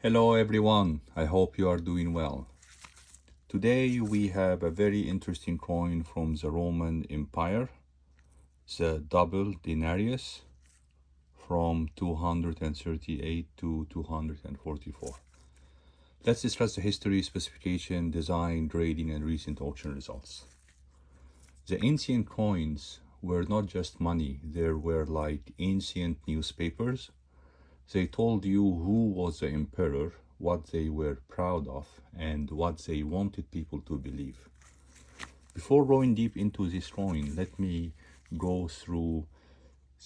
Hello everyone, I hope you are doing well. Today we have a very interesting coin from the Roman Empire, the double denarius from 238 to 244. Let's discuss the history, specification, design, grading, and recent auction results. The ancient coins were not just money, they were like ancient newspapers. They told you who was the emperor, what they were proud of, and what they wanted people to believe. Before going deep into this coin, let me go through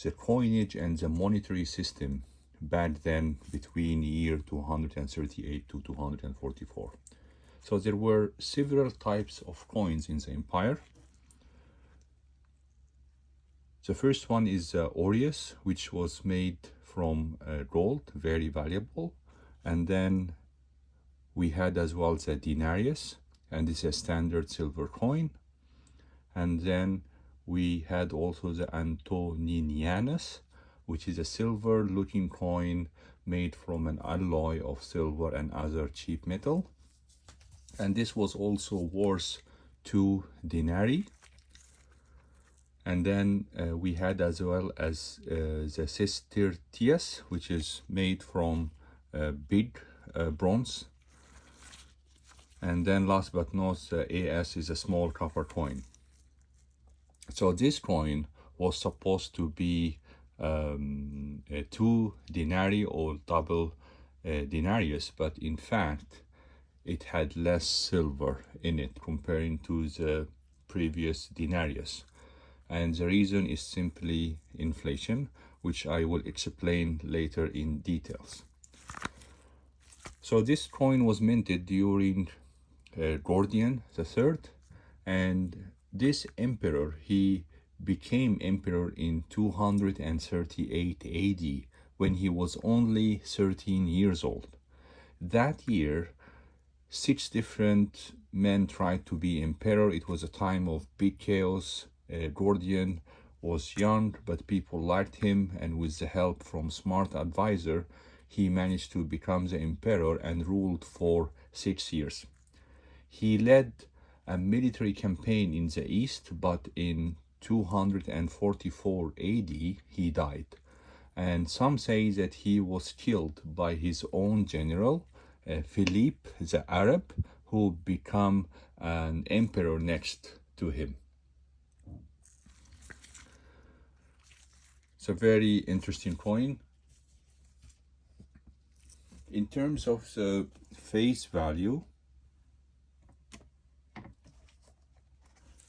the coinage and the monetary system back then between year 238 to 244. So there were several types of coins in the empire. The first one is aureus, which was made from gold, very valuable. And then we had as well the denarius, and this is a standard silver coin. And then we had also the Antoninianus, which is a silver looking coin made from an alloy of silver and other cheap metal. And this was also worth 2 denarii. And then we had as well as the sestertius, which is made from big bronze. And then last but not AS is a small copper coin. So this coin was supposed to be 2 denarii or double denarius, but in fact it had less silver in it comparing to the previous denarius. And the reason is simply inflation, which I will explain later in details. So this coin was minted during Gordian III, and this emperor, he became emperor in 238 AD when he was only 13 years old. That year, 6 different men tried to be emperor. It was a time of big chaos. Gordian was young, but people liked him, and with the help from smart advisor, he managed to become the emperor and ruled for 6 years. He led a military campaign in the east, but in 244 AD he died. And some say that he was killed by his own general, Philip the Arab, who became an emperor next to him. It's a very interesting coin. In terms of the face value,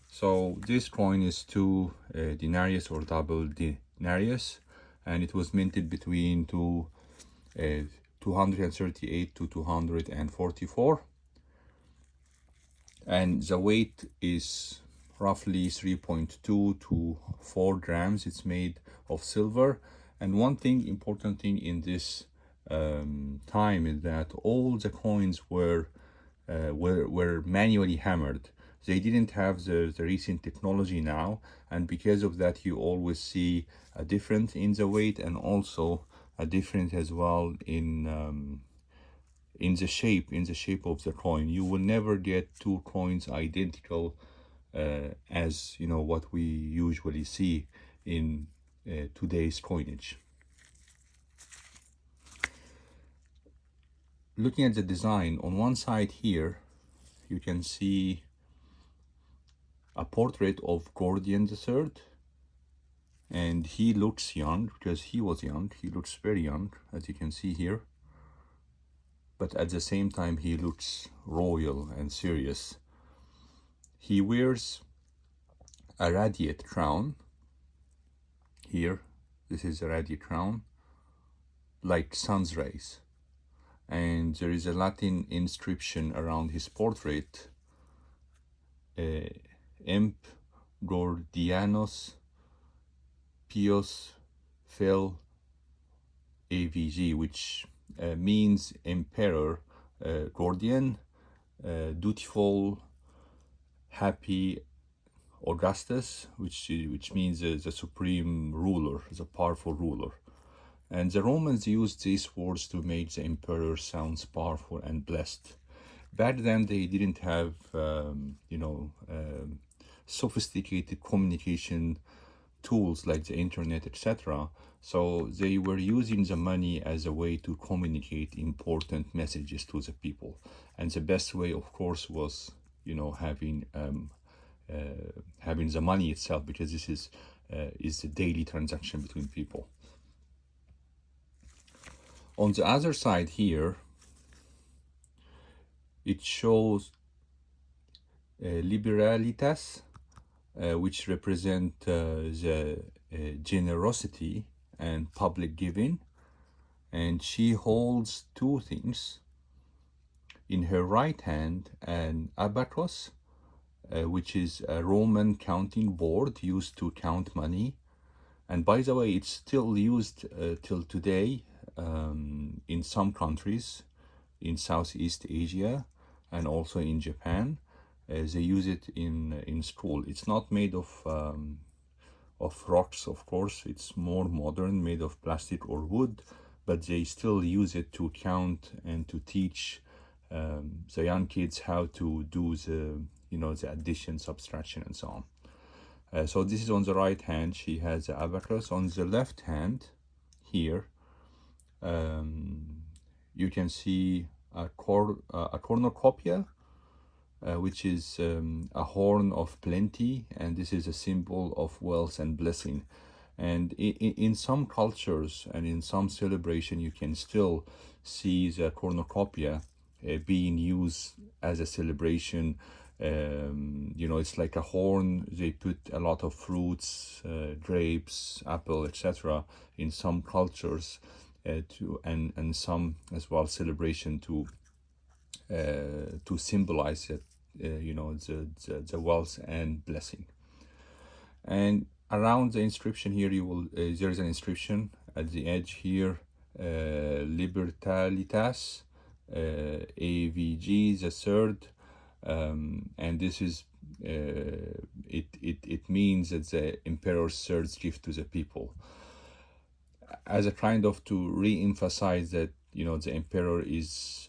so this coin is 2 denarius or double denarius, and it was minted between 238 to 244, and the weight is roughly 3.2 to 4 grams. It's made of silver. And one important thing in this time is that all the coins were manually hammered. They didn't have the recent technology now, and because of that you always see a difference in the weight and also a difference as well in the shape of the coin. You will never get 2 coins identical as you know what we usually see in today's coinage. Looking at the design, on one side here you can see a portrait of Gordian III, and he looks young because he was young. He looks very young, as you can see here, but at the same time he looks royal and serious. He wears a radiate crown here. This is a radiate crown, like sun's rays, and there is a Latin inscription around his portrait, Imp Gordianus Pius Fel AVG, which means Emperor Gordian, dutiful, happy Augustus, which means the supreme ruler, the powerful ruler. And the Romans used these words to make the emperor sound powerful and blessed. Back then, they didn't have, sophisticated communication tools like the internet, etc. So they were using the money as a way to communicate important messages to the people. And the best way, of course, was, having the money itself, because this is the daily transaction between people. On the other side here, it shows Liberalitas, which represent the generosity and public giving. And she holds two things. In her right hand, an abacus, which is a Roman counting board used to count money. And by the way, it's still used till today in some countries in Southeast Asia and also in Japan. They use it in school. It's not made of rocks, of course. It's more modern, made of plastic or wood, but they still use it to count and to teach the young kids how to do the addition, subtraction, and so on. So this is on the right hand. She has the abacus. On the left hand, here, you can see a cornucopia, which is a horn of plenty, and this is a symbol of wealth and blessing. And in some cultures and in some celebration, you can still see the cornucopia being used as a celebration. It's like a horn. They put a lot of fruits, grapes, apple, etc. in some cultures and some as well celebration to symbolize it, the wealth and blessing. And around the inscription here, there is an inscription at the edge here, Liberalitas, AVG the third, and this is it means that the emperor's third gift to the people, as a kind of to re-emphasize that the emperor is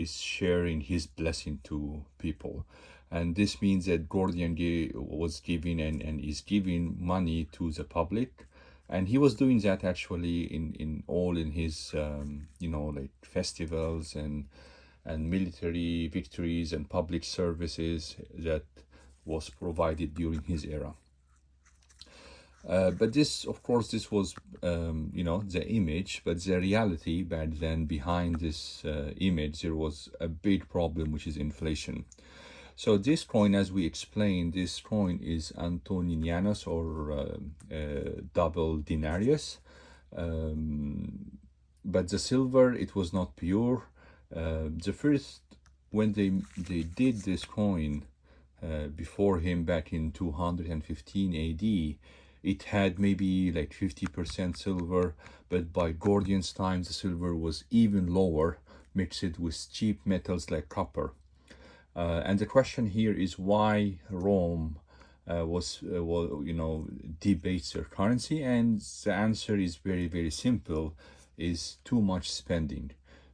sharing his blessing to people. And this means that Gordian was giving and is giving money to the public, and he was doing that actually in his like festivals and military victories and public services that was provided during his era. But this, of course, this was, the image, but the reality back then behind this image, there was a big problem, which is inflation. So this coin, as we explained, this coin is Antoninianus or double Denarius. But the silver, it was not pure. The first, when they did this coin before him back in 215 AD, it had maybe like 50% silver, but by Gordian's time, the silver was even lower, mixed with cheap metals like copper. And the question here is why Rome debased their currency, and the answer is very, very simple: is too much spending.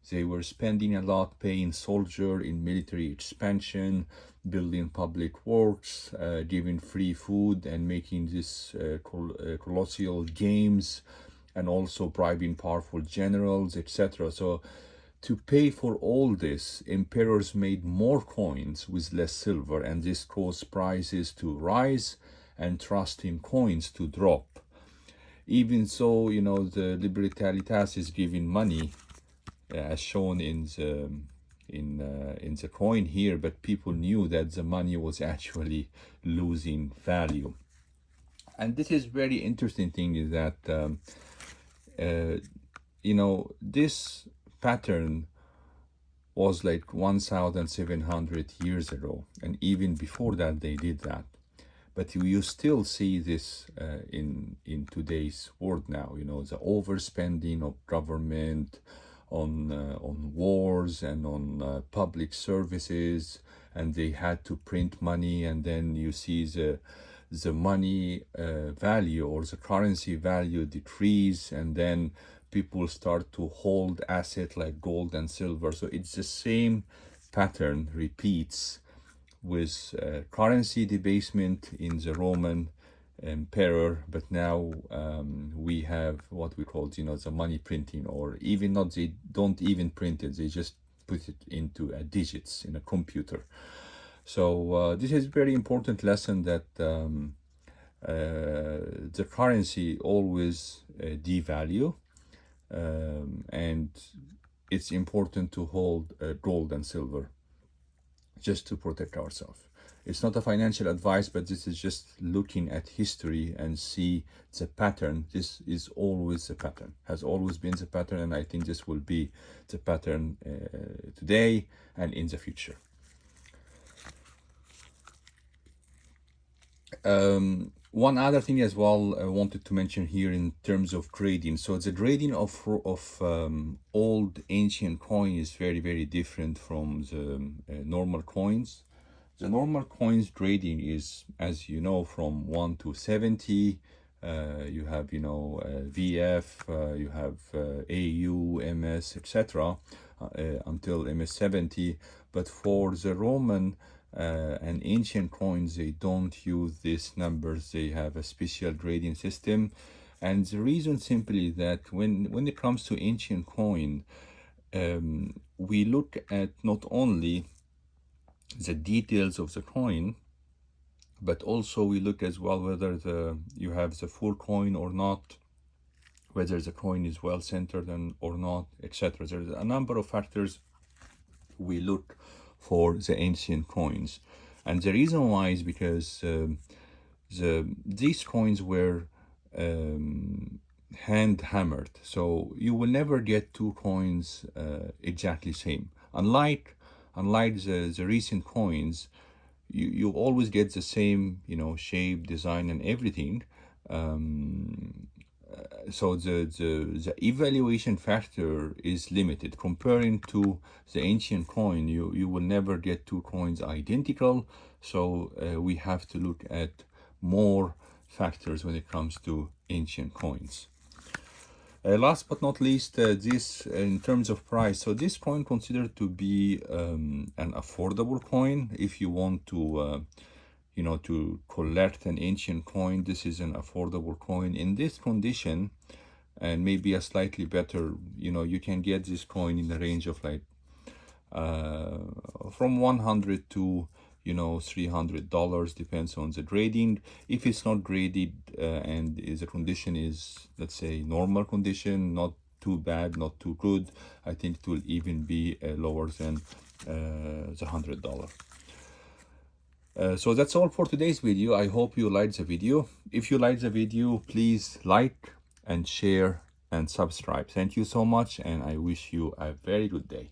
They were spending a lot paying soldier in military expansion, building public works, giving free food, and making this colossal games, and also bribing powerful generals, etc. So to pay for all this, emperors made more coins with less silver, and this caused prices to rise and trust in coins to drop. Even so, the Liberalitas is giving money, as shown in the coin here, but people knew that the money was actually losing value. And this is very interesting thing is that this pattern was like 1,700 years ago, and even before that they did that. But you still see this in today's world now. The overspending of government on wars and on public services, and they had to print money, and then you see the money value or the currency value decrease, and then people start to hold assets like gold and silver. So it's the same pattern repeats with currency debasement in the Roman emperor, but now we have what we call, the money printing, or even not, they don't even print it, they just put it into digits in a computer. So this is a very important lesson that the currency always devalue, and it's important to hold gold and silver just to protect ourselves. It's not a financial advice, but this is just looking at history and see the pattern. This is always the pattern, has always been the pattern, and I think this will be the pattern today and in the future. One other thing as well I wanted to mention here in terms of grading. So the grading of old ancient coin is very, very different from the normal coins. The normal coins grading is, as you know, from 1 to 70. You have, VF, you have AU, MS, etc. Until MS 70. But for the Roman and ancient coins, they don't use these numbers. They have a special grading system, and the reason simply that when it comes to ancient coin, we look at not only the details of the coin, but also we look as well whether you have the full coin or not, whether the coin is well centered or not, etc. There's a number of factors we look for the ancient coins, and the reason why is because these coins were hand hammered, so you will never get two coins exactly same. Unlike the recent coins, you always get the same shape, design, and everything. So the evaluation factor is limited. Comparing to the ancient coin, you will never get two coins identical. So we have to look at more factors when it comes to ancient coins. Last but not least, this in terms of price. So this coin considered to be an affordable coin. If you want to to collect an ancient coin, this is an affordable coin in this condition, and maybe a slightly better, you can get this coin in the range of like from $100 to $300, depends on the grading. If it's not graded and the condition is, let's say, normal condition, not too bad, not too good, I think it will even be lower than the $100. So that's all for today's video. I hope you liked the video. If you liked the video, please like and share and subscribe. Thank you so much, and I wish you a very good day.